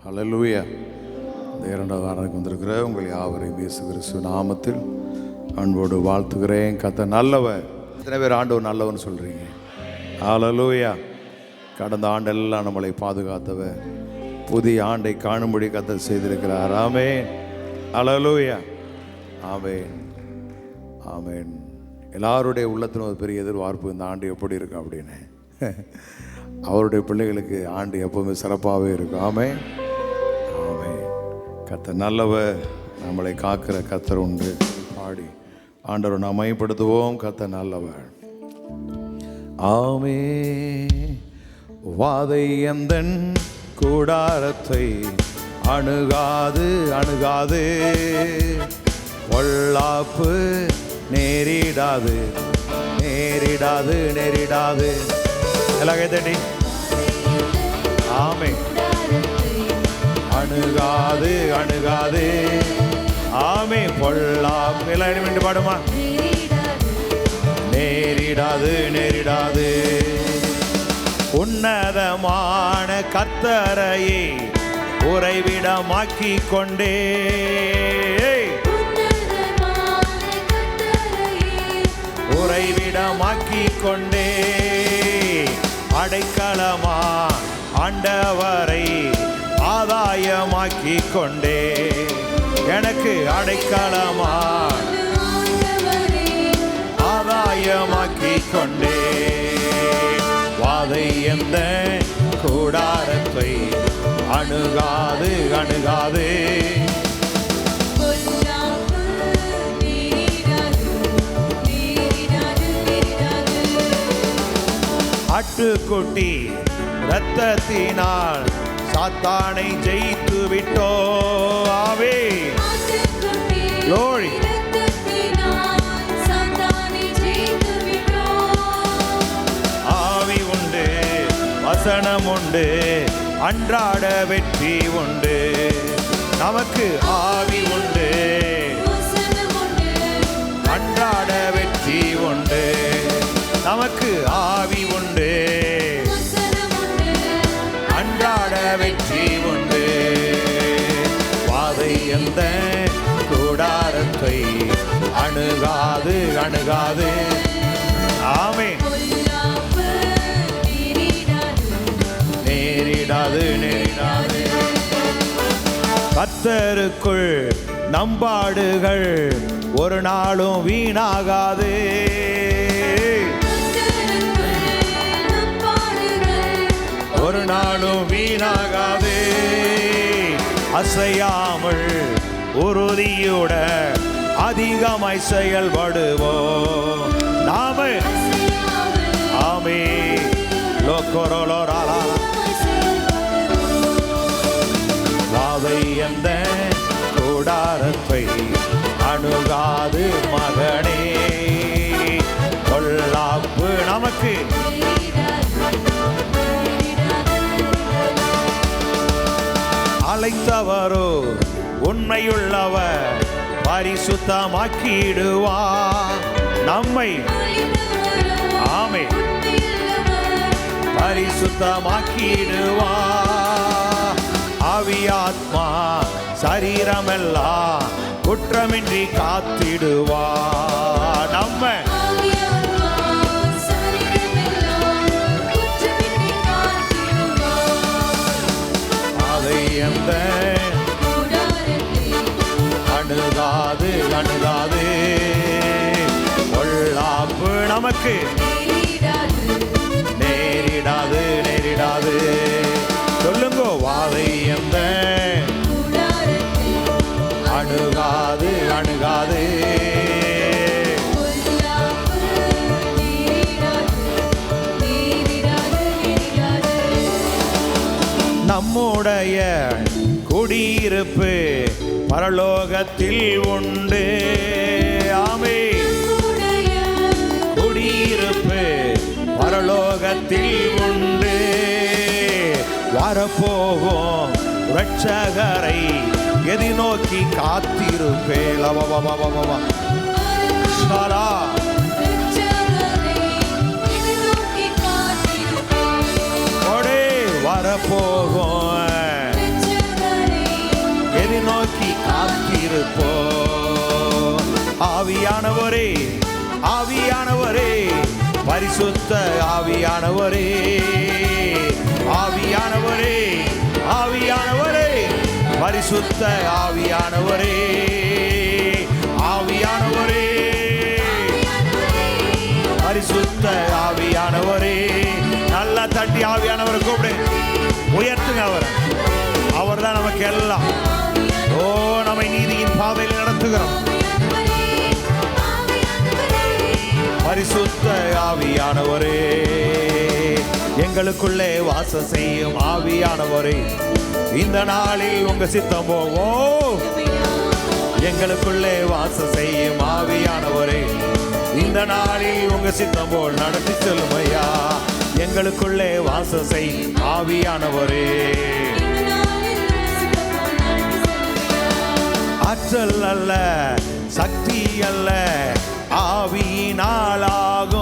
ஹல்லேலூயா. இந்த இரண்டாவது வாரத்துக்கு வந்திருக்கிற உங்கள் யாவரையும் இயேசு கிறிஸ்து நாமத்தில் அன்போடு வாழ்த்துகிறேன். கர்த்தர் நல்லவர். எத்தனை பேர் ஆண்டவர் நல்லவன்னு சொல்கிறீங்க? ஹல்லேலூயா. கடந்த ஆண்டெல்லாம் நம்மளை பாதுகாத்தவர், புதிய ஆண்டை காணும்படி கர்த்தர் செய்திருக்கிறார். ஆமென். ஹல்லேலூயா. ஆமென். ஆமென். எல்லாருடைய உள்ளத்திலும் ஒரு பெரிய எதிர்பார்ப்பு, இந்த ஆண்டு எப்படி இருக்கும் அப்படின்னு. அவருடைய பிள்ளைகளுக்கு ஆண்டு எப்போவுமே சிறப்பாகவே இருக்கும். ஆமென். ஆமென். கர்த்தர் நல்லவர், நம்மளை காக்கிற கர்த்தர் உண்டு. பாடி ஆண்டவரை நாம் மையப்படுத்துவோம். கர்த்தர் நல்லவர். ஆமே வாதை எந்தன் கூடாரத்தை அணுகாது அணுகாது, பொல்லாப்பு நேரிடாது நேரிடாது நேரிடாது. எல்லாம் கைத்தட்டி ஆமே. அணுகாது அணுகாது ஆமே, பொல்லாப்பு. எல்லாம் வேண்டு பாடுமா? நேரிடாது நேரிடாது. உன்னதமான கர்த்தரையே உறைவிடமாக்கி கொண்டே, உறைவிடமாக்கி கொண்டே, அடைக்கலமா ஆண்டவரை ஆதாயமாக்கி கொண்டே, எனக்கு அடைக்கலமா ஆதாயமாக்கி கொண்டே, வாதை எந்த கூடாரத்தை அணுகாது அணுகாது. ஆட்டுக்குட்டி இரத்தத்தினால் சாத்தானை ஜெயித்து விட்டோ. ஆவே glory. ஆவி உண்டு, வசனம் உண்டு, அன்றாட வெற்றி உண்டு. நமக்கு ஆவி உண்டு, அன்றாட வெற்றி உண்டு. நமக்கு ஆவி உண்டு, அன்றாட வெற்றி உண்டு. வாதை எந்த கூடாரத்தை அணுகாது அணுகாது. ஆமே. நேரிடாது நேரிடாது. கர்த்தருக்குள் நம்பாடுகள் ஒரு நாளும் வீணாகாது. ஒரு நாளும் வீணாகாது. அசையாமல் உறுதியோட அதிகமாய் செயல்படுவோம் நாம. ஆமே. லோக்கரோலோராலா. வாதை எந்த கூடாரத்தை அணுகாது மகனே, பொல்லாப்பு நமக்கு. அழைத்தவரோ உண்மையுள்ளவர், பரிசுத்தமாக்கிடுவார் நம்மை. ஆமே. பரிசுத்தமாக்கிடுவார். ஆவியாத்மா சரீரமெல்லாம் குற்றமின்றி காத்திடுவார் நம்ம. அதை எந்த அணுகாது அணுகாது, பொல்லாப்பு நமக்கு. நேரிடாது நேரிடாது. சொல்லுங்க. வாதை எந்த அணுகாது அணுகாது. நம்முடைய குடியிருப்பு பரலோகத்தில் உண்டு. ஆமே. குடியிருப்பு பரலோகத்தில் உண்டு. வரப்போகும் இரட்சகரை எதிர்நோக்கி காத்திருப்பேன். வரப்போகும் ஆவியானவரே, ஆவியானவரே, பரிசுத்த ஆவியானவரே, ஆவியானவரே, ஆவியானவரே, பரிசுத்த ஆவியானவரே, ஆவியானவரே, பரிசுத்த ஆவியானவரே. நல்லா தட்டி ஆவியானவரை கூப்பிடு, உயர்த்துங்க அவரை. அவர் தான் நமக்கு எல்லாம். ஓ, நம்மை நீதியின் பாதையில் நடத்துகிறோம். பரிசுத்த ஆவியானவரே, எங்களுக்குள்ளே வாசம் செய்யும் ஆவியானவரே, இந்த நாளில் உங்க சித்தம் போவோம். எங்களுக்குள்ளே வாசம் செய்யும் ஆவியானவரே, இந்த நாளில் உங்க சித்தம் போல் நடத்தி செல்லும் ஐயா. எங்களுக்குள்ளே வாசம் செய்யும் ஆவியானவரே, ஆற்றல் அல்ல, சக்தி அல்ல, ஆவியினாலாகும்.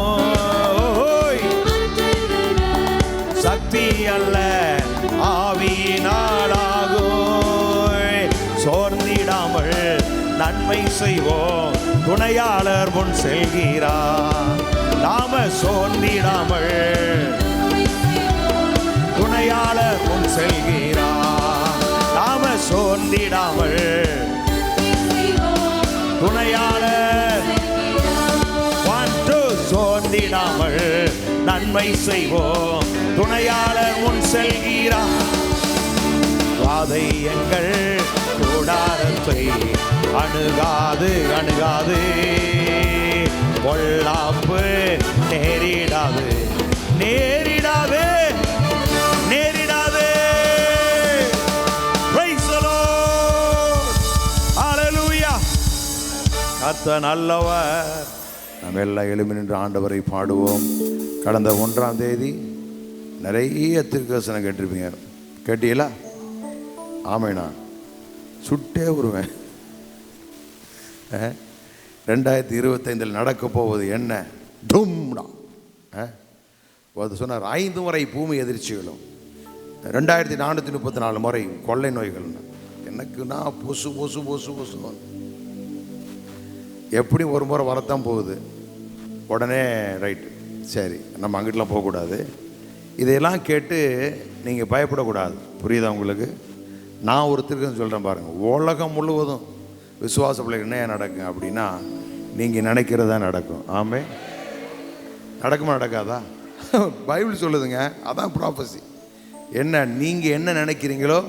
சக்தி அல்ல, ஆவியினாலாகும். சோர்ந்திடாமல் நன்மை செய்வோம், துணையாளர் முன் செல்கிறார். நாம சோர்ந்திடாமல் துணையாளர் முன் செல்கிறார். நாம சோர்ந்திடாமல் துணையாளர் சோர்ந்திடாமல் நன்மை செய்வோம், துணையாளர் முன் செல்கிறார். வாதை எங்கள் கூடாரத்தை அணுகாது, அணுகாது. பொல்லாப்பு நேரிடாது, நேரிடாது, நேரிடாது. Praise the Lord. Hallelujah. கர்த்தர் நல்லவர். நம்ம எல்லாம் எழும்பி நின்று ஆண்டவரை பாடுவோம். கடந்த 1ஆம் தேதி நிறைய தீர்க்கதரிசனம் கேட்டிருப்பீங்க. கேட்டீங்களா? ஆமைண்ணா, சுட்டே வருவேன். 2025 நடக்க போவது என்ன? தும்டா சொன்னார். 5 முறை பூமி எதிர்ச்சிகளும், 2434 முறை கொள்ளை நோய்கள். எனக்குன்னா பொசு பொசு பொசு பொசு. எப்படி ஒரு முறை வரத்தான் போகுது. உடனே ரைட்டு, சரி நம்ம அங்கிட்டலாம் போகக்கூடாது. இதையெல்லாம் கேட்டு நீங்கள் பயப்படக்கூடாது. புரியுதா உங்களுக்கு? நான் ஒருத்தருக்கு சொல்கிறேன் பாருங்கள். உலகம் முழுவதும் விசுவாச பிள்ளைகள் என்ன நடக்கும் அப்படின்னா, நீங்கள் நினைக்கிறதா நடக்கும். ஆமே, நடக்குமா நடக்காதா? பைபிள் சொல்லுதுங்க. அதான் ப்ராஃபஸி. என்ன நீங்கள் என்ன நினைக்கிறீங்களோ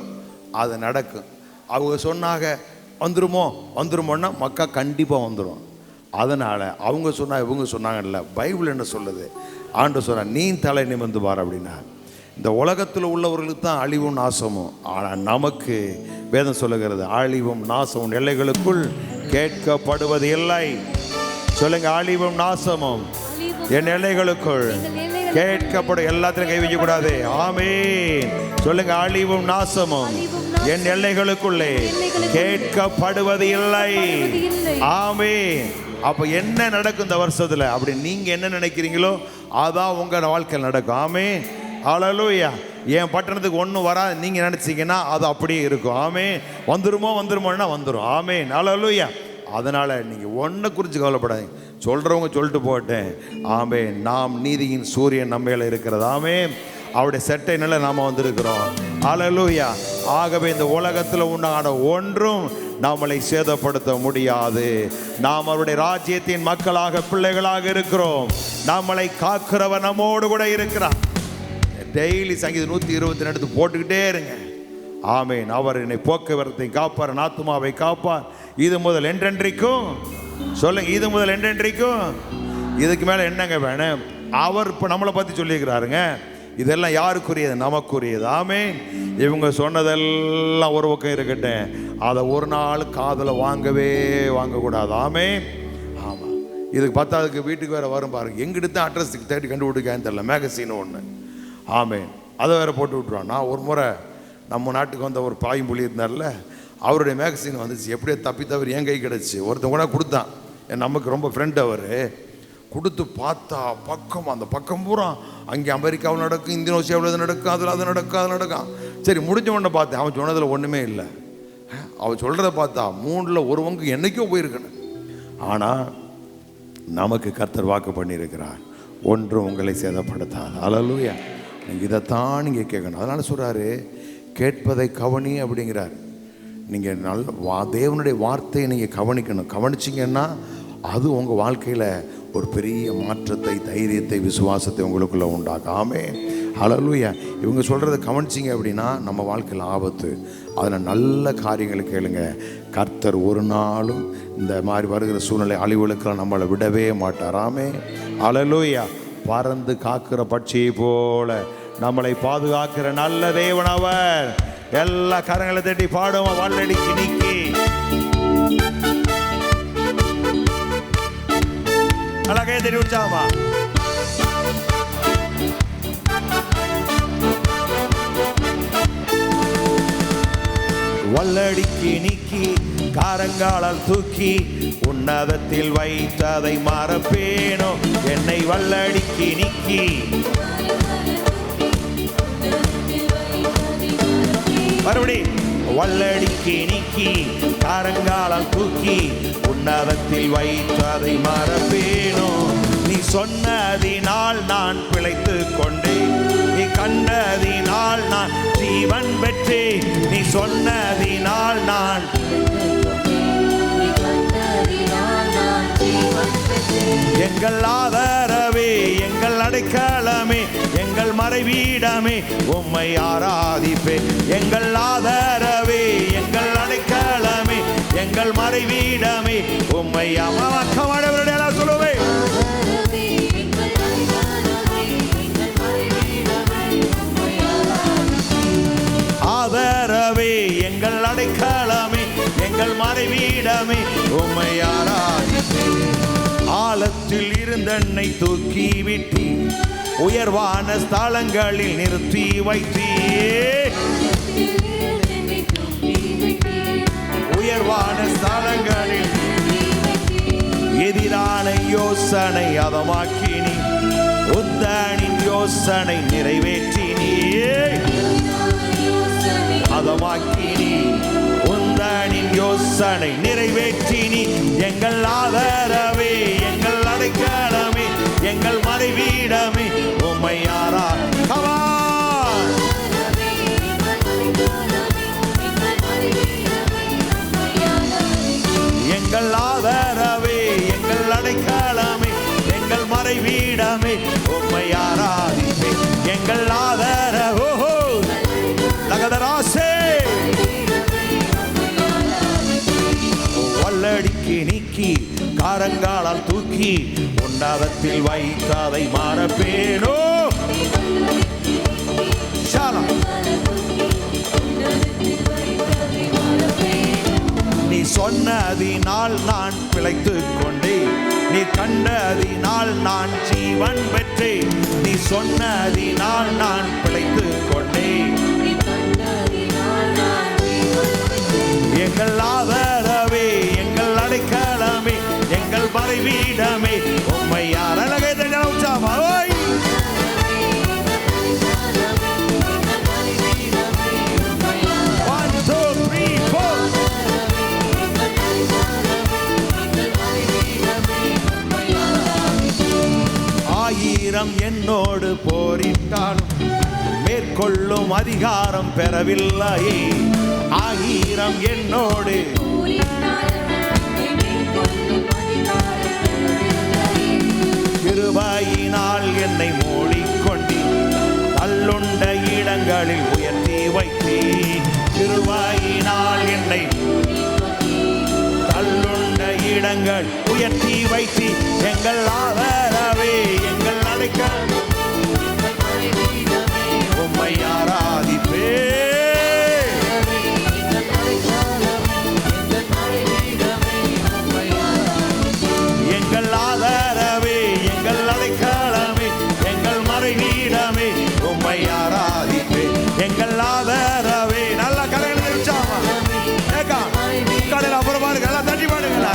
அது நடக்கும். அவங்க சொன்னாங்க வந்துருமோ வந்துருமோன்னா மக்கா கண்டிப்பாக வந்துடும். அதனால் அவங்க சொன்னால் இவங்க சொன்னாங்கல்ல, பைபிள் என்ன சொல்லுது? ஆண்டு சொன்னால் நீ தலை நிமிர்ந்து பார் அப்படின்னா. இந்த உலகத்தில் உள்ளவர்களுக்கு தான் அழிவும் நாசமும். ஆனால் நமக்கு வேதம் சொல்லுகிறது அழிவும் நாசமும் எல்லைகளுக்குள் கேட்கப்படுவது இல்லை. சொல்லுங்க, அழிவும் நாசமும் என் எல்லைகளுக்குள் கேட்கப்படும். எல்லாத்திலும் கை வைக்க கூடாது. ஆமென். சொல்லுங்க, அழிவும் நாசமும் என் எல்லைகளுக்குள்ளே கேட்கப்படுவது இல்லை. ஆமென். அப்போ என்ன நடக்கும் இந்த வருஷத்துல? அப்படி நீங்க என்ன நினைக்கிறீங்களோ அதான் உங்க வாழ்க்கையில் நடக்கும். ஆமென். ஹல்லேலூயா. என் பட்டணத்துக்கு ஒன்றும் வராது நீங்கள் நினச்சிங்கன்னா அது அப்படியே இருக்கும். ஆமென். வந்துருமோ வந்துருமோன்னா வந்துடும். ஆமென். ஹல்லேலூயா. அதனால் நீங்கள் ஒன்றை குறித்து கவலைப்படாதீங்க. சொல்கிறவங்க சொல்லிட்டு போட்டேன். ஆமென். நாம் நீதியின் சூரியன் நம்ம மேலே இருக்கிறது. ஆமென். அவருடைய செட்டை நிலை நாம் வந்திருக்கிறோம். ஹல்லேலூயா. ஆகவே இந்த உலகத்தில் உண்டான ஒன்றும் நம்மளை சேதப்படுத்த முடியாது. நாம் அவருடைய ராஜ்யத்தின் மக்களாக பிள்ளைகளாக இருக்கிறோம். நம்மளை காக்கிறவர் நம்மோடு கூட இருக்கிறார். டெய்லி சங்கீதம் 122 எடுத்து போட்டுக்கிட்டே இருங்க. ஆமென். அவர் என்னை போக்குவரத்தை காப்பார், ஆத்துமாவை காப்பார். இது முதல் என்றென்றைக்கும். சொல்லுங்க, இது முதல் என்றென்றைக்கும். இதுக்கு மேலே என்னங்க வேணும்? அவர் இப்போ நம்மளை பற்றி சொல்லியிருக்கிறாருங்க. இதெல்லாம் யாருக்குரியது? நமக்குரியது. ஆமென். இவங்க சொன்னதெல்லாம் ஒரு பக்கம் இருக்கட்டும், அதை ஒரு நாள் காதில் வாங்கக்கூடாது. ஆமென். ஆமாம். இதுக்கு பத்தாவதுக்கு வீட்டுக்கு வேறு வரும் பாருங்க. எங்கிட்ட தான் அட்ரஸுக்கு தேடி கண்டுபிடிக்கான்னு தெரியல. மேகசின் ஒன்று. ஆமென். அதை வேறு போட்டு விட்ருவான். நான் ஒரு முறை நம்ம நாட்டுக்கு வந்த ஒரு பாயும்புலி இருந்தார்ல, அவருடைய மேகசின் வந்துச்சு. எப்படியே தப்பி தவறி என் கை கிடச்சி. ஒருத்தன் கூட கொடுத்தான். நமக்கு ரொம்ப ஃப்ரெண்ட். அவர் கொடுத்து பார்த்தா பக்கம், அந்த பக்கம் பூரா அங்கே அமெரிக்காவில் நடக்கும், இந்தோனேஷியாவில் இது நடக்கும், அதில் அது நடக்கும், அது நடக்கும். சரி, முடிஞ்ச உடனே பார்த்தேன். அவன் சொன்னதில் ஒன்றுமே இல்லை. அவன் சொல்கிறத பார்த்தா 3ல் 1 பங்கு என்றைக்கோ போயிருக்கணும். ஆனால் நமக்கு கர்த்தர் வாக்கு பண்ணியிருக்கிறார், ஒன்றும் உங்களை சேதப்படுத்தாது. அல்லேலூயா. நீங்கள் இதைத்தான் நீங்கள் கேட்கணும். அதனால் சொல்கிறாரு, கேட்பதை கவனி அப்படிங்கிறார். நீங்கள் தேவனுடைய வார்த்தையை நீங்கள் கவனிக்கணும். கவனிச்சிங்கன்னா அது உங்கள் வாழ்க்கையில் ஒரு பெரிய மாற்றத்தை, தைரியத்தை, விசுவாசத்தை உங்களுக்குள்ளே உண்டாகும். ஆமென். அல்லேலூயா. இவங்க சொல்கிறத கவனிச்சிங்க அப்படின்னா நம்ம வாழ்க்கையில் ஆபத்து. அதில் நல்ல காரியங்களை கேளுங்க. கர்த்தர் ஒரு நாளும் இந்த மாதிரி வருகிற சூழ்நிலை அழிவுகளுக்கெல்லாம் நம்மளை விடவே மாட்டார். ஆமென். அல்லேலூயா. பறந்து காக்கிற பட்சியை போல நம்மளை பாதுகாக்கிற நல்ல தேவன் அவர். எல்லா கரங்களை தட்டி பாடுவோம். வல்லடிக்கு நீக்கி அழகே தட்டி உற்சாகமா. வல்லடிக்கு நீக்கி காரங்காலால் தூக்கி உன்னதத்தில் வைத்ததை மறப்பேனோ. என்னை வல்லடிக்கு நீக்கி மறுபடி வல்லடிக்கு நீக்கி காரங்காலால் தூக்கி உன்னதத்தில் வைத்ததை மறப்பேனோ. நீ சொன்னதினால் நான் பிழைத்து கொண்டேன், நீ கண்டதினால் நான் ஜீவன் பெற்றேன். நீ சொன்னதினால் நான் எங்கள் ஆதரவே, எங்கள் அடைக்கலமே, எங்கள் மறைவீடமே, உம்மை ஆராதிப்பேன். எங்கள் ஆதரவே, எங்கள் அடைக்கலமே, எங்கள் மறைவீடமே, உம்மை அமக்கமானவருடைய சொல்லுவே. ஆதரவே, எங்கள் அடைக்கலமே, எங்கள் மறைவீடமே, உம்மை ஆராதிப்பேன். ஆழத்தில் இருந்தென்னை தூக்கி விட்டி உயர்வான ஸ்தலங்களில் நிறுத்தி வைத்தீ. உயர்வான ஸ்தலங்களில் எதிரான யோசனை அதமாக்கினி, உத்தானின் யோசனை நிறைவேற்றினி. அதமாக்கினி, உந்தானின் யோசனை நிறைவேற்றினி. எங்கள் ஆதரவே, எங்கள் அடைக்கலமே, எங்கள் மறைவீடமே, உம்மை ஆராதிப்பேன். எங்கள் ஆதரவே, எங்கள் அடைக்கலமே, எங்கள் மறைவீடமே, உம்மை ஆராதிப்பேன். எங்கள் ஆதரவோ நகதராசே. வல்லடிக்கு நீக்கி காரங்காலால் தூக்கி உன்னதத்தில் வைத்ததை மறப்பேனோ. நீ சொன்னதினால் நான் பிழைத்து கொண்டேன், நீ கண்டதினால் நான் ஜீவன் பெற்றேன். நீ சொன்னதினால் நான் பிழைத்து கொண்டேன். எங்கள் ஆதரவே, எங்கள் அடைக்கலமே, எங்கள் மறைவீடமே, உம்மை அழகை உற்சாகமா. ஆயிரம் என்னோடு போரிட்டாலும் மேற்கொள்ளும் அதிகாரம் பெறவில்லை. ஆயிரம் என்னோடு கிருபையினால் என்னை மூடிக்கொண்டி தள்ளுண்ட இடங்களில் உயர்த்தி வைத்தீ. கிருபையினால் என்னை தள்ளுண்ட இடங்கள் உயர்த்தி வைத்தீ. எங்கள் ஆதரவே, எங்கள் அடைக்கலம், உம்மை ஆராதிப்பேன். எங்கள் ஆதரவே, எங்கள் அடைக்கலமே, எங்கள் மறைவீடமே, உம்மை ஆராதிப்பேன். எங்கள் ஆதரவே. நல்ல கரையில் இருச்சாமா கடையில் அப்புறம் பாருங்க, எல்லாம் தட்டி பாடுங்களா.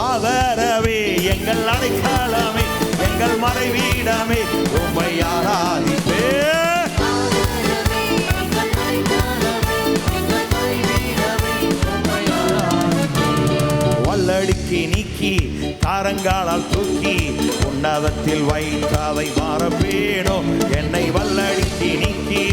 ஆதரவே, எங்கள் அடைக்கலமே, எங்கள் மறைவீடமே, உம்மை ஆராதிப்பேன். கரங்காலால் தூக்கி உன்னதத்தில் வைத்தாவை மறப்பேனோ என்னை வல்லடிக்கு நீக்கி.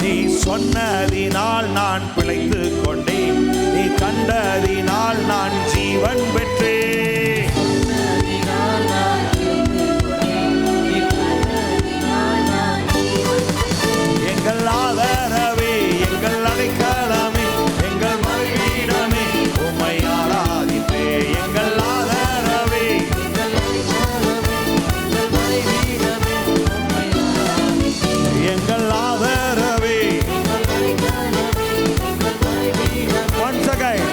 நீ சொன்னதினால் நான் பிழைத்து கொண்டேன், நீ கண்டதினால் நான் ஜீவன் பெற்றேன். எங்கள் ஆதரவே, எங்கள் அடைக்கலமே, எங்கள் மறைவிடமே, உம்மை ஆராதிப்பே. எங்கள் ஆதரவே, எங்கள் ஆதரவே, once again.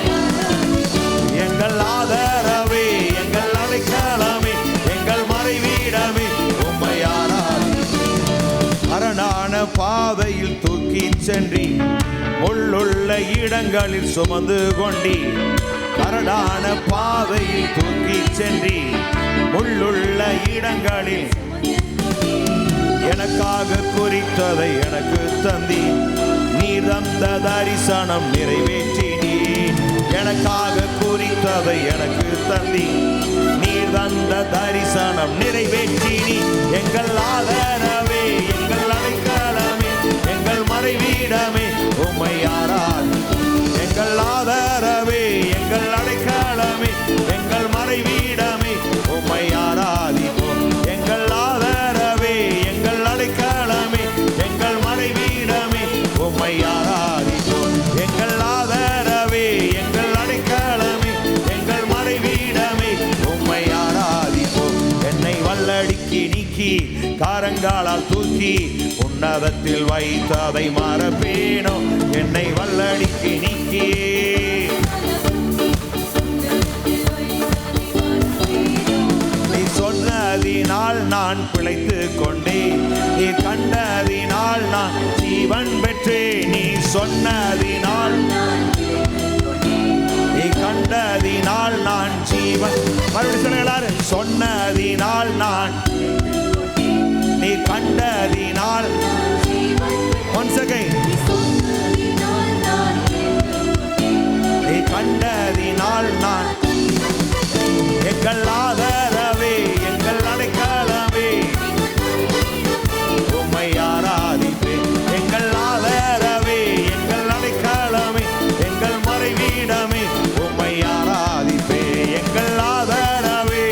எங்கள் ஆதரவே, எங்கள் அடைக்கலமே, எங்கள் மறைவிடமே, உம்மை ஆராதிப்பே. அரணான பாதையில் தூக்கி சென்றி முள்ளுள்ள இடங்களில் சுமந்து கொண்டி. கரடான பாதையில் தூக்கி சென்றி முள்ளுள்ள இடங்களில் எனக்காக குறித்ததை எனக்கு தந்தி. நீ தந்த தரிசனம் நிறைவேற்றி. நீ எனக்காக குறித்ததை எனக்கு தந்தி. நீ தந்த தரிசனம் நிறைவேற்றி. நீ எங்கள் ஆதரவே, எங்கள் அடைக்கலமே, எங்கள் மறைவிடமே, உம்மை ஆராதி. எங்கள் ஆதரவே, எங்கள் அடைக்கலமே, எங்கள் மறைவிடமே, உம்மை ஆராதிப்போம். எங்கள் ஆதரவே, எங்கள் அடைக்கலமே, எங்கள் மறைவிடமே, உம்மை ஆராதிப்போம். எங்கள் ஆதரவே, எங்கள் அடைக்கலமே, எங்கள் மறைவிடமே, உம்மை ஆராதிப்போம். என்னை வல்லடிக்கு நீக்கி காரங்காலால் தூக்கி உன்னதத்தில் வைத்ததை மறப்பேனோ என்னை வல்லடிக்கு நீக்கி. நீ சொன்னதினால் நான் பிழைத்து கொண்டேன், நீ கண்டதினால் நான் ஜீவன் பெற்றேன். நீ சொன்னதினால், நீ கண்டதினால் நான் ஜீவன். மறுபடியும் சொல்லுங்க எல்லாரும். சொன்னதினால் நான், நீ கண்டதினால். once again. நீ கண்டதினால் நான். எங்கள் ஆதரவே, எங்கள் அடைக்கலமே, உம்மை ஆராதிப்பேன். எங்கள் ஆதரவே, எங்கள் அடைக்கலமே, எங்கள் மறைவிடமே, உம்மை ஆராதிப்பேன். எங்கள் ஆதரவே,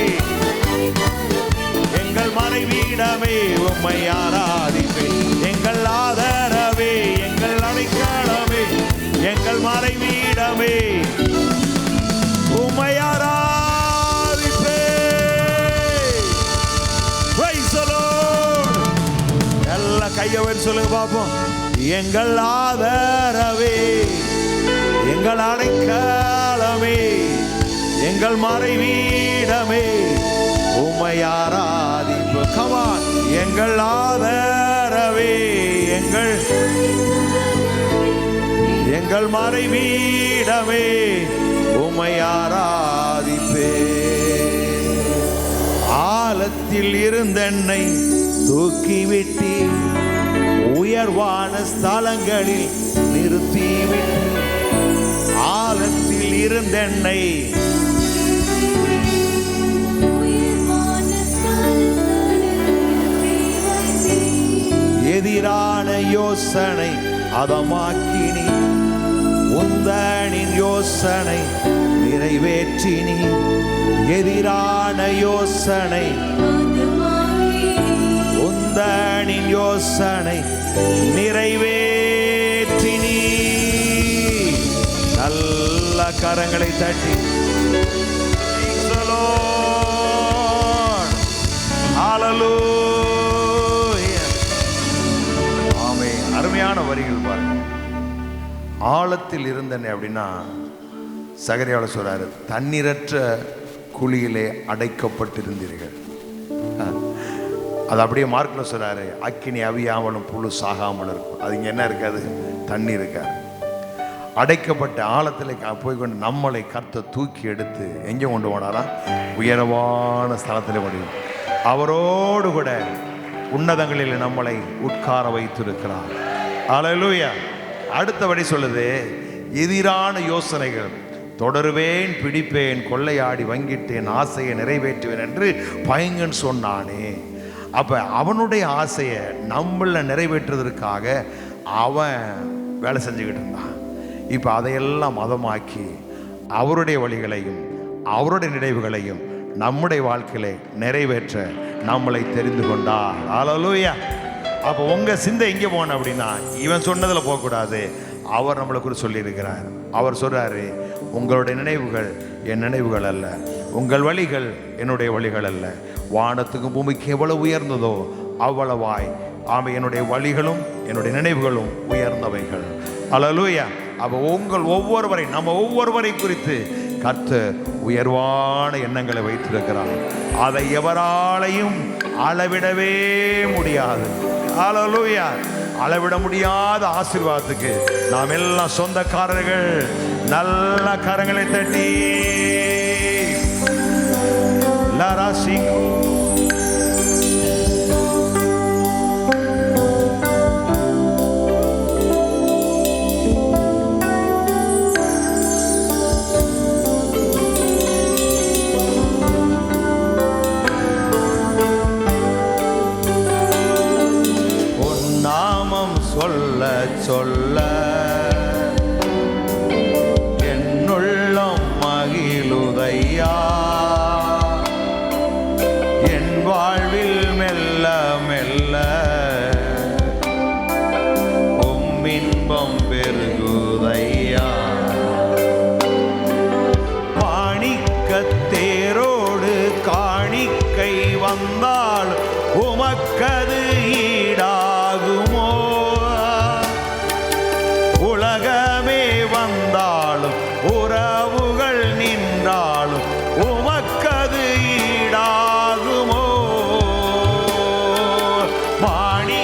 எங்கள் மறைவிடமே, உம்மை ஆராதிப்பேன். எங்கள் ஆதரவே, எங்கள் அடைக்கலமே, எங்கள் மறைவிடமே, உம்மை ஆராதிப்பேன். Praise the Lord. எல்லாம் கையை வச்சு சொல்லுங்க பாப்போம். எங்கள் ஆதரவே, எங்கள் அடைக்கலமே, எங்கள் மறைவிடமே, உம்மை ஆராதிப்போம். Come on. எங்கள் ஆதரவே, எங்கள் மறைவிடமே, உம்மை ஆராதிப்பே. ஆழத்தில் இருந்தென்னை தூக்கிவிட்டி உயர்வான ஸ்தலங்களில் நிறுத்திவிட்டி. ஆழத்தில் இருந்தென்னை எதிரான யோசனை அதமாக்கினி. உந்தனின் யோசனை நிறைவேற்றினி. எதிரான யோசனை, உந்தனின் யோசனை நிறைவேற்றினி. நல்ல கரங்களை தட்டி ஹல்லேலூயா. ஆமென். அருமையான வரிகள் பாருங்க. ஆழத்தில் இருந்தனே அப்படின்னா சகரியாவில் சொல்றாரு, தண்ணீரற்ற குழியிலே அடைக்கப்பட்டிருந்தீர்கள். அது அப்படியே மார்க்கில் சொல்றாரு, அக்கினி அவியாமலும் புழு சாகாமலும் இருக்கும். அது இங்கே என்ன இருக்காது? தண்ணி இருக்காது. அடைக்கப்பட்ட ஆழத்தில் போய் கொண்டு நம்மளை கர்த்தர் தூக்கி எடுத்து எங்கே கொண்டு போனாரா? உயரமான ஸ்தலத்தில் கொண்டு அவரோடு கூட உன்னதங்களில் நம்மளை உட்கார வைத்திருக்கிறார். அல்லேலூயா. அடுத்தபடி சொல்லுது, எதிரான யோசனைகள், தொடருவேன், பிடிப்பேன், கொள்ளையாடி வங்கிட்டேன், ஆசையை நிறைவேற்றுவேன் என்று பையங்கன்னு சொன்னானே. அப்போ அவனுடைய ஆசையை நம்மள நிறைவேற்றுவதற்காக அவன் வேலை செஞ்சுக்கிட்டு இருந்தான். இப்போ அதையெல்லாம் மதமாக்கி அவருடைய வழிகளையும் அவருடைய நினைவுகளையும் நம்முடைய வாழ்க்கையில நிறைவேற்ற நம்மளை தெரிந்து கொண்டார். ஹல்லேலூயா. அப்போ உங்கள் சிந்தை எங்கே போகணும் அப்படின்னா, இவன் சொன்னதில் போகக்கூடாது. அவர் நம்மளை குறித்து சொல்லியிருக்கிறார். அவர் சொல்கிறாரு, உங்களுடைய நினைவுகள் என் நினைவுகள் அல்ல, உங்கள் வழிகள் என்னுடைய வழிகள் அல்ல. வானத்துக்கும் பூமிக்கு எவ்வளவு உயர்ந்ததோ அவ்வளவாய் ஆமை என்னுடைய வழிகளும் என்னுடைய நினைவுகளும் உயர்ந்தவைகள். ஹல்லேலூயா. அப்போ ஒவ்வொருவரை நம்ம ஒவ்வொருவரை குறித்து கர்த்தர் உயர்வான எண்ணங்களை வைத்திருக்கிறார். அதை எவராலையும் அளவிடவே முடியாது. ஹல்லேலூயா. அளவிட முடியாத ஆசீர்வாதத்துக்கு நாம் எல்லாம் சொந்தக்காரர்கள். நல்ல கரங்களை தட்டி லராசிக்கு சொல்ல சொல்ல என்னுள்ளம் மகிழுதையா, என் வாழ்வில் மெல்ல மெல்ல இன்பம் பெருகுதையா. மாணிக்கத்தேரோடு காணிக்கை வந்தால் உமக்கது ஈடாகுமோ, உலகமே வந்தாலும் உறவுகள் நின்றாலும் உமக்கது ஈடாகுமோ. மாணி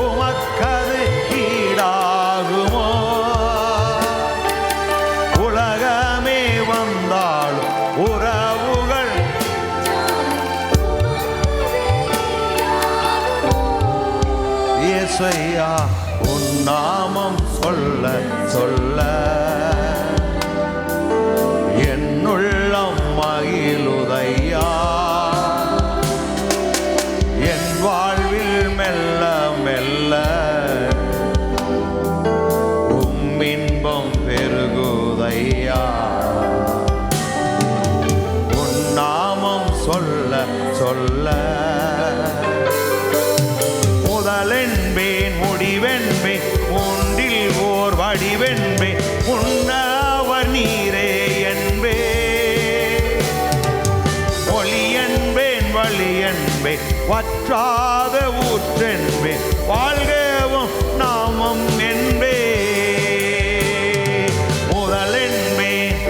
உமக்கது ஈடாகுமோ, உலகமே வந்தாலும் உறவுகள். இயேசுவையா உன் நாமம் சொல்ல சொல்ல என்னுள்ளம் மகிழுதையா, என் வாழ்வில் மெல்ல மெல்ல இன்பம் பெருகுதையா. உன் நாமம் சொல்ல சொல்ல முதலென்பேன் முடிவென்பேன் ஒன்றில் ஓர் வடிவென்பேன் உண்ணவர் நீரே என்பே, ஒளி என்பேன் வழி என்பேன் வற்றாத ஊற்றென்பேன் வாழ்கவும் நாமம் என்பே. முதலென்பேன்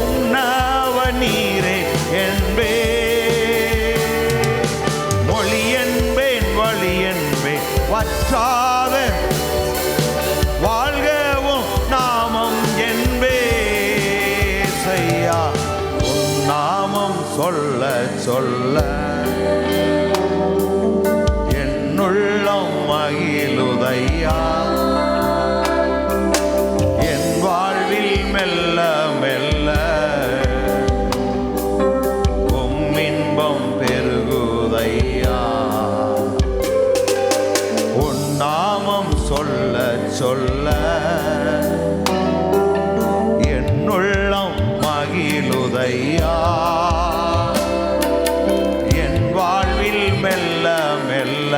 உண்ணவர் நீரே என்பே, வற்றாத வாழ்கவும் நாமம் என்பே. செய்யா உன் நாமம் சொல்ல சொல்ல என்னுள்ளம் மகிழுதையா, என் வாழ்வில் மெல்ல மெல்ல இன்பம் பெருகுதையா. நாமம் சொல்ல சொல்ல என்னுள்ளம் மகிழுதையா, என் வாழ்வில் மெல்ல மெல்ல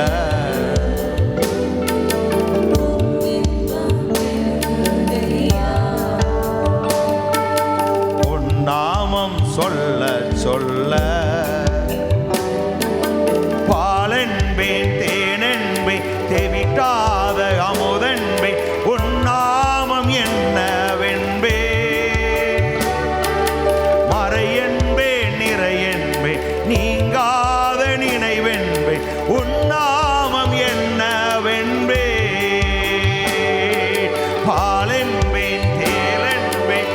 உன் நாமம் சொல்ல சொல்ல பாலென்பேன் தேனென்பேன் தேவிட்டாத அமுதன்பே உன்னாமம் என்னவென்பே, மறையென்பே நிறையென்பே நீங்காத நினைவென்பே உன்னாமம் என்னவென்பே. பாலென்பேன் தேலென்பேன்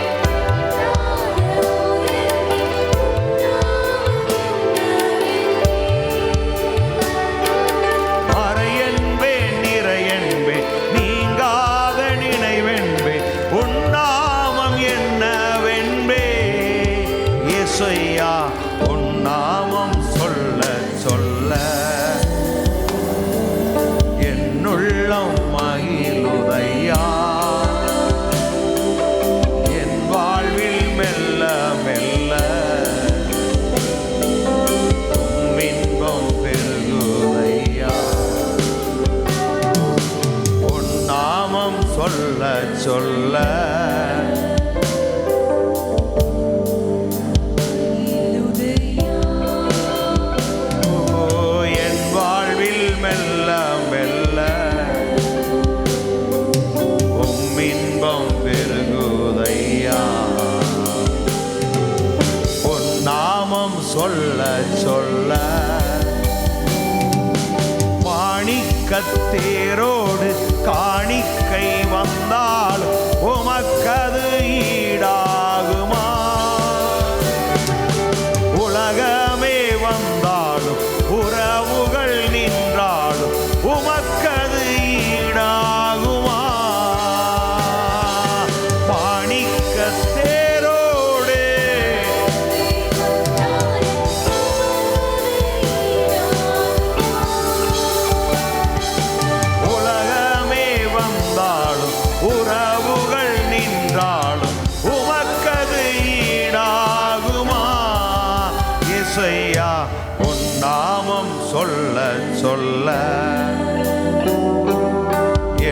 இயேசையா உன் நாமம் சொல்ல சொல்ல என்னுள்ளம் மகிழுதையா. என் வாழ்வில் மெல்ல மெல்ல இன்பம் பெருகுதையா. உன் நாமம் சொல்ல சொல்ல சொல்ல சொல்ல மாணிக்கத்தேரோடு காணிக்கை வந்தால் உமக்கது ஈடாகுமா. உலகமே வந்தாலும் உறவுகள் நின்றாலும் உமக்கது ஈடாகுமா. உறவுகள் நின்றாலும் உமக்கது ஈடாகுமா. இயேசையா உன் நாமம் சொல்ல சொல்ல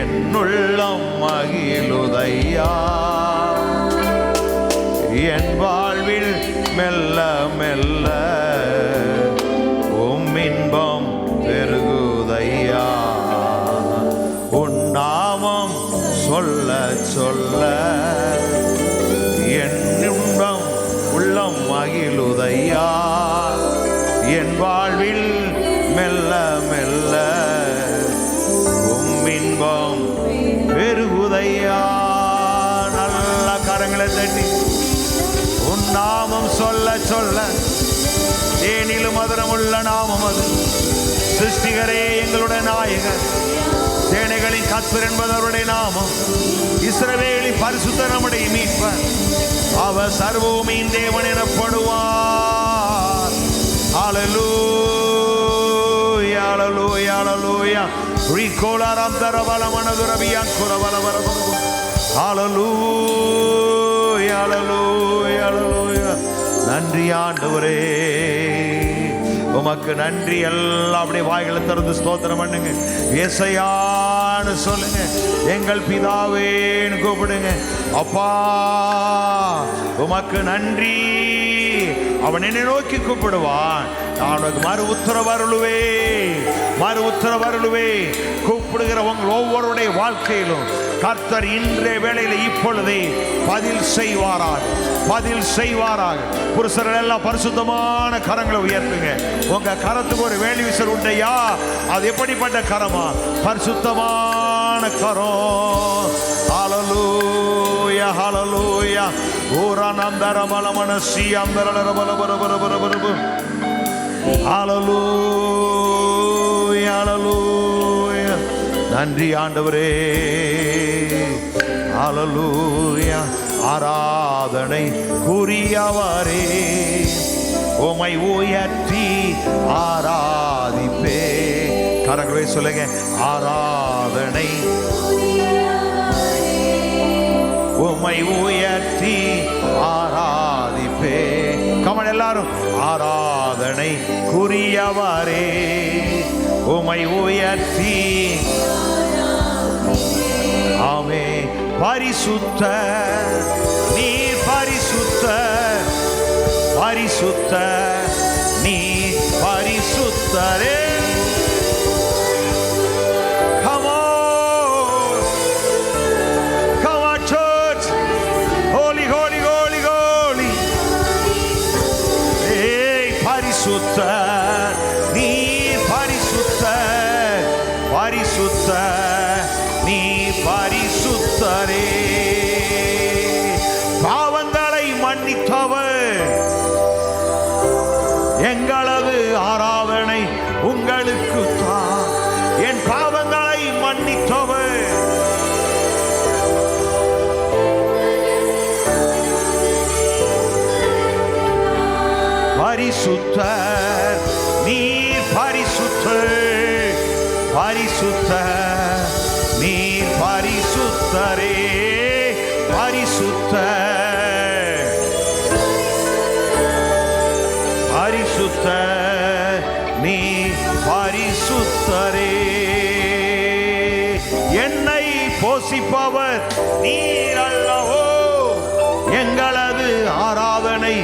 என்னுள்ளம் மகிழுதையா. என் வாழ்வில் மெல்ல மெல்ல இன்பம் பெருகுதையா. உன் நாமம் சொல்ல சொல்ல என் இன்பம் உள்ளம் மகிழுதையா. என் வாழ்வில் மெல்ல மெல்ல இன்பம் பெருகுதையா. நல்ல கரங்களை தட்டி உன் நாமம் சொல்ல சொல்ல தேனிலும் மதுரமுள்ள நாமம் அது. சிருஷ்டிகரே எங்களுடைய நாயகர், சேனைகளின் கர்த்தர் என்பது அவருடைய நாமம். இஸ்ரவேலின் பரிசுத்தர் நம்முடைய மீட்பர். அவர் சர்வபூமியின் தேவன் எனப்படுவார். ஹல்லேலூயா ஹல்லேலூயா ஹல்லேலூயா. ரிகோலாரம் தரவலமனதுரபியான் குரவலவரபு. ஹல்லேலூயா ஹல்லேலூயா ஹல்லேலூயா. நன்றி ஆண்டவரே, உமக்கு நன்றி. எல்லாம் அப்படியே வாய்களை திறந்து ஸ்தோத்திரம் பண்ணுங்க. ஏசையான்னு சொல்லுங்க. எங்கள் பிதாவேன்னு கூப்பிடுங்க. அப்பா உமக்கு நன்றி. அவன் என்னை நோக்கி கூப்பிடுவான், நான் மறு உத்தரவருளுவே மறு உத்தரவருளுவே. கூப்பிடுகிற உங்கள் ஒவ்வொருடைய வாழ்க்கையிலும் கர்த்தர் இன்றைய வேளையில இப்பொழுதே பதில் செய்வாராக, பதில் செய்வாராக. புருஷர்கள் எல்லாம் பரிசுத்தமான கரங்களை உயர்த்துங்க. உங்க கரத்துக்கு ஒரு வேலி விசல் உண்டையா? அது எப்படிப்பட்ட கரமா? பரிசுத்தமான கரம். ஹல்லேலூயா ஹல்லேலூயா. ஓரானந்தரமலமனசி அந்தரலரபலபரபரபரபரபு. ஹல்லேலூயா ஹல்லேலூயா. நன்றி ஆண்டவரே. ஹல்லேலூயா. ஆராதனை குறியவரே உம்மை உயர்த்தி ஆராதிப்பே. கரங்களை சொல்லுங்க. ஆராதனை உம்மை உயர்த்தி ஆராதிப்பே. கமன் எல்லாரும். ஆராதனை குறியவரே உம்மை உயர்த்தி. ஆமே. பரிசுத்த நீ பரிசுத்த பரிசுத்த நீ பரிசுத்தரே. Come on, come on church. Holy holy holy holy. Hey பரிசுத்த நீ பரிசுத்த பரிசுத்த நீ பரிசுத்தரே. பாவங்களை மன்னித்தவர், எங்களது ஆராதனை உங்களுக்கு தான். என் பாவங்களை மன்னித்தவர், பரிசுத்தர், நீர் பரிசுத்தர், பரிசுத்தர், நீர் பரிசுத்தரே, பரிசுத்தர், பரிசுத்தர், நீர் பரிசுத்தரே. என்னை போஷிப்பவர் நீர் அல்லவோ, எங்களது ஆராதனை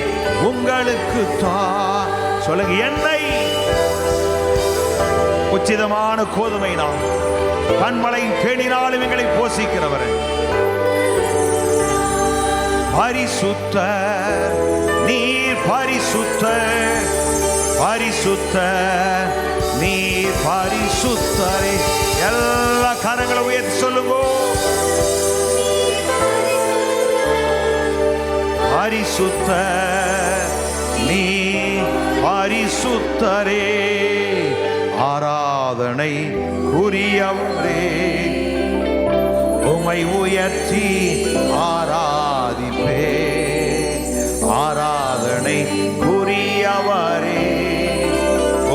உங்களுக்கு தான். சொல்லுங்க, என்னை உச்சிதமான கோதுமை நான் கண்மலை தேடினாலும் எங்களை போஷிக்கிறவர் பரிசுத்தர், நீர் பரிசுத்தர், பரிசுத்தர், நீர் பரிசுத்தரே. எல்லா கரங்களை உயர்த்தி சொல்லுங்க, பரிசுத்தர், நீர் பரிசுத்தரே, ஆராதனை உரியவரே, உம்மை உயர்த்தி ஆராதிப்பே, ஆராதனை உரியவரே,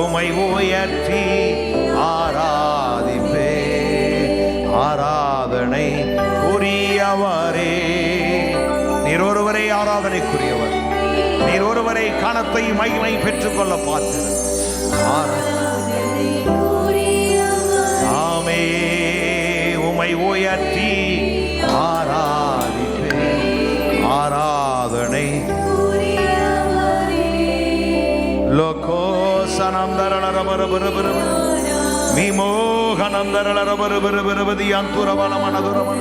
உம்மை உயர்த்தி ஆராதிப்பே, ஆராதனை உரியவரே. நீர் ஒருவரை ஆராதனைக்குரியவர், நீர் ஒருவரை கனத்தை மகிமை பெற்றுக்கொள்ள பார்த்து ஆமே, உம்மை உயர்த்தி ஆராதிப்பே, ஆராதனை லோகோசனந்தரளரபரபரபர விமோகனந்தரளரபரபரபரபதி அந்துரவலமனதுரமன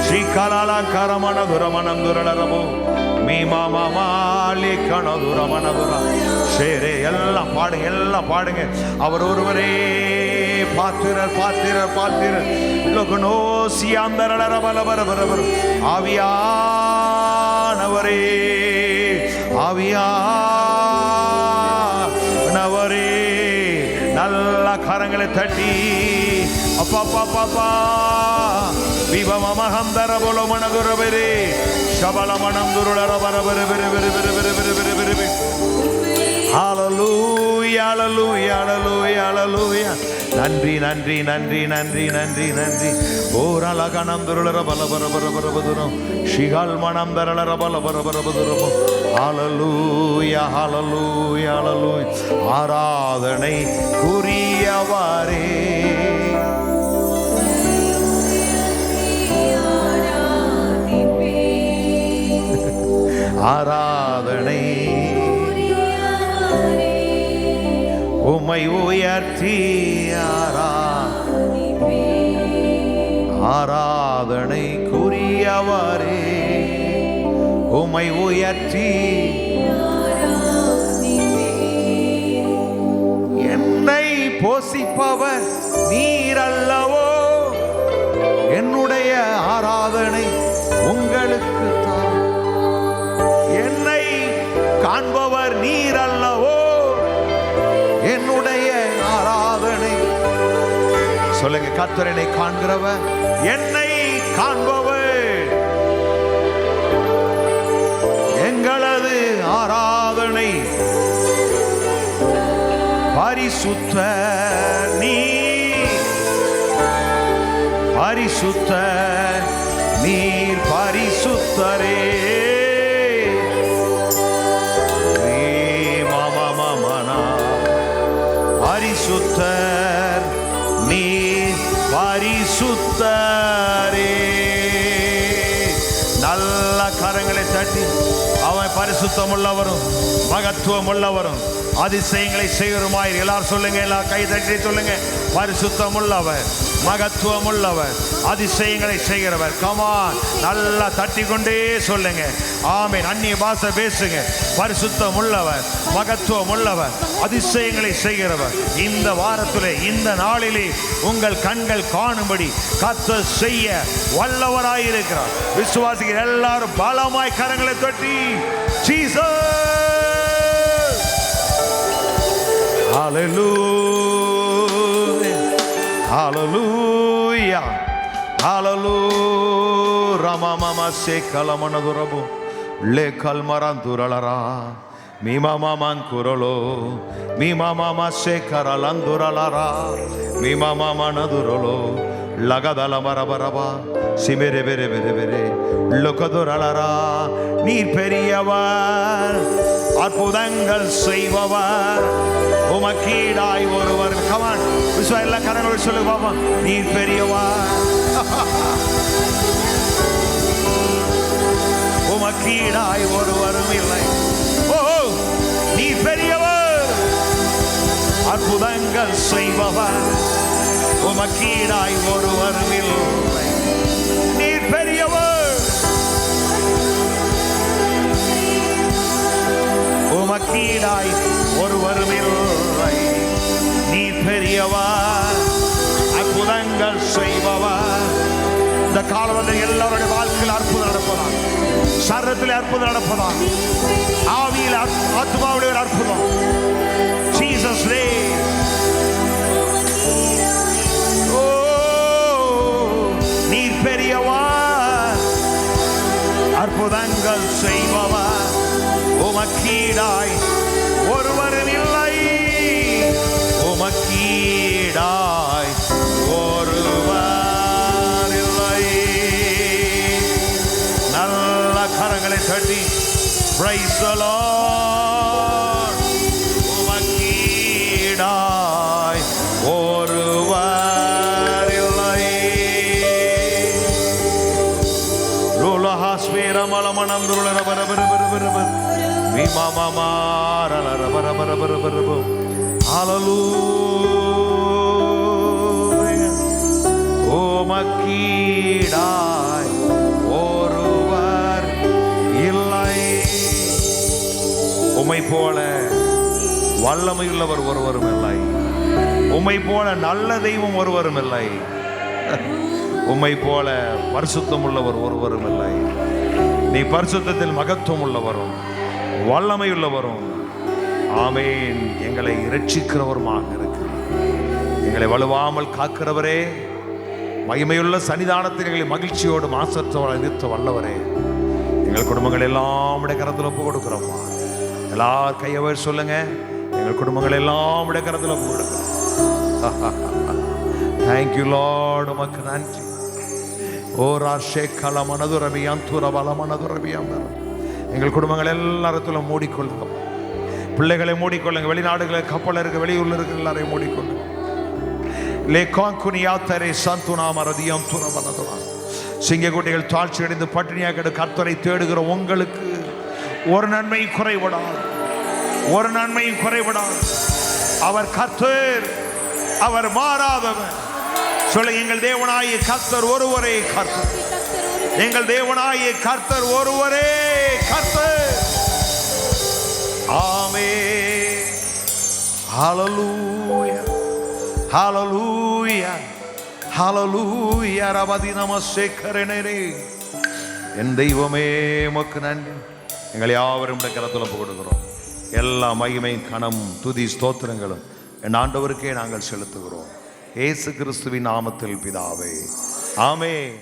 ஸ்ரீகலாலங்கரமனதுரமனந்துரளரபோ மீமாமாலி கணதுரமனதுர சேரே. எல்லாம் பாடுங்க, எல்லாம் பாடுங்க. அவர் ஒருவரே பாத்திரர், பாத்திரர், பாத்திரர். லோகனோசி அந்தரளரபரபரபரபர ஆவியானவரே, ஆவியானவரே. நல்ல கரங்களை தட்டி அப்பா பாப்பா விபமமஹந்தர போல மனதுரபரே சபல மனந்துருளரபரபரபரபரபரபரபரபரபரபரபரபரபர. ஹல்லேலூயா, ஹல்லேலூயா, ஹல்லேலூயா, ஹல்லேலூயா. நன்றி, நன்றி, நன்றி, நன்றி, நன்றி, நன்றி. ஓரலகனந்துருளர பலபரபரபரபதுரம் ஷிகால் மனந்தரளர பலபரபரபதுரம். ஹல்லேலூயா, ஹல்லேலூயா, ஹல்லேலூயா. ஆராதனை குறியவரே, ஆராதனை உம்மை உயர்த்தி ஆராதனை குறியவரே, உம்மை உயர்த்தி என்னை போஷிப்பவர் நீர் அல்லவோ, என்னுடைய ஆராதனை உங்களுக்கு தான். என்னை காண்பவர் நீர் அல்லவோ, என்னுடைய ஆராதனை. சொல்லுங்க, கர்த்தர் என்னை காண்கிறவர், என்னை காண்பவர், எங்களது ஆராதனை பரிசுத்தர், நீர் பரிசுத்தர், நீர் பரிசுத்தரே. பரிசுத்தர், நீர் பரிசுத்தரே. நல்ல கரங்களை தட்டி அவன் பரிசுத்தம் உள்ளவரும் மகத்துவம் உள்ளவரும் அதிசயங்களை செய்கிறோமாய் எல்லாரும் சொல்லுங்க, எல்லா கை தட்டி சொல்லுங்க, பரிசுத்தம் உள்ளவர், மகத்துவம் உள்ளவர், அதிசயங்களை செய்கிறவர். கமான், நல்லா தட்டி கொண்டே சொல்லுங்க. ஆமென். அந்நிய பாஷை பேசுங்க. பரிசுத்தம் உள்ளவர், மகத்துவம் உள்ளவர், அதிசயங்களை செய்கிறவர். இந்த வாரத்திலே, இந்த நாளிலே உங்கள் கண்கள் காணும்படி கர்த்தர் செய்ய வல்லவராயிருக்கிறார். விசுவாசிகள் எல்லாரும் பலமாய் கரங்களை தட்டி ஜீசஸ், ஹல்லேலூயா, ஹல்லேலூயா, ஹல்லேலூயா. ரமமம சேகலமனதுரபு லேகல்மரந்துரலரா Mima mankurolo, mima mama shekara landuраlara, mima mama nadurolo, lagadala barabaraba, simere bere bere bere, lokaduralara, நீர் பெரியவர், அற்புதங்கள் செய்பவர், உமக்கீடாய் ஒருவர். கமான், எல்லா கரங்களோடு சொல்லு பாப்பா, நீர் பெரியவர், உமக்கீடாய் ஒருவரும் இல்லை. நீ பெரியவர், அற்புதங்கள் செய்பவர், உமக்கீடாய் ஒருவரும் இல்லை. நீ பெரியவர், உமக்கீடாய் ஒருவரும் இல்லை. நீ பெரியவர், அற்புதங்கள் செய்பவர். இந்த காலத்தில் எல்லாருடைய வாழ்க்கையில் அற்புதம் நடப்பதான், சரீரத்தில் அற்புதம் நடப்பதான், ஆவியில் ஆத்மாவுடைய ஒரு அற்புதம். Jesus name. ஓ நீர் பெரியவர், அற்புதங்கள் செய்பவர், உமக்கீடாய் ஒருவரும் இல்லை. உமக்கீடாய் ஒருவர் இல்லை. நல்ல கரங்களை தட்டி praise the Lord. உமக்கீடாய் ஒருவர் இல்லை. ரோலஹாஸ்வேர மலமனம் ருலர பரபரபரபரபர விமாமாரலர பரபரபரபரபர. ஹalleluya. உமக்கீடாய் ஒருவர் இல்லை. உம்மை போல வல்லமையுள்ளவர் ஒருவரும் இல்லை. உம்மை போல நல்ல தெய்வம் ஒருவரும் இல்லை. உம்மை போல பரிசுத்தம் உள்ளவர் ஒருவரும் இல்லை. நீ பரிசுத்தத்தில் மகத்துவம் உள்ளவரும் வல்லமை உள்ளவரும் ஆமேன் எங்களை இரட்சிக்கிறவருமாக இருக்கிறார். எங்களை வலுவாமல் காக்கிறவரே, மகிமையுள்ள சன்னிதானத்தில் எங்களை மகிழ்ச்சியோடு மாசற்றவரை நிறுத்த வல்லவரே, எங்கள் குடும்பங்கள் எல்லாம் உடைய கரத்தில் ஒப்பு கொடுக்கிறோம்மா. எல்லார் கையவர் சொல்லுங்க, எங்கள் குடும்பங்கள் எல்லாம் உடைய கரத்தில் ஒப்பு கொடுக்கிறோம். Thank you Lord. உமக்கு நன்றி. ஓ ராஷே கல மனதுரபியாம் துரபல மனதுரபியாம். எங்கள் குடும்பங்கள் எல்லாரத்திலும் மூடிக்கொள்ளுங்க. பிள்ளைகளை மூடிக்கொள்ளுங்க. வெளிநாடுகளை கப்பல் இருக்க, வெளியூர்ல இருக்க எல்லாரையும் மூடிக்கொள்ளுங்க. சிங்கக்குட்டிகள் தாழ்ச்சி அடைந்து பட்டினியாக கிட கர்த்தரை தேடுகிற உங்களுக்கு ஒரு நன்மையும் குறைவிடாது, ஒரு நன்மையும் குறைவிடாது. அவர் கர்த்தர், அவர் மாறாதவர். சொல்ல, எங்கள் தேவனாகிய கர்த்தர் ஒருவரே கர்த்தர். எங்கள் தேவனாகிய கர்த்தர் ஒருவரே கர்த்தர். ஆமென். ஹalleluya, ஹalleluya, ஹalleluya. ரபதி நமஸ்கரனே. என் தெய்வமே உமக்கு நன்றி. எங்களை யாவரும் கரத்தில் ஒப்பு கொடுக்கிறோம். எல்லா மகிமையும் கனம் துதி ஸ்தோத்திரங்களும் என் ஆண்டவருக்கே நாங்கள் செலுத்துகிறோம். இயேசு கிறிஸ்துவின் நாமத்தில் பிதாவே, ஆமென்.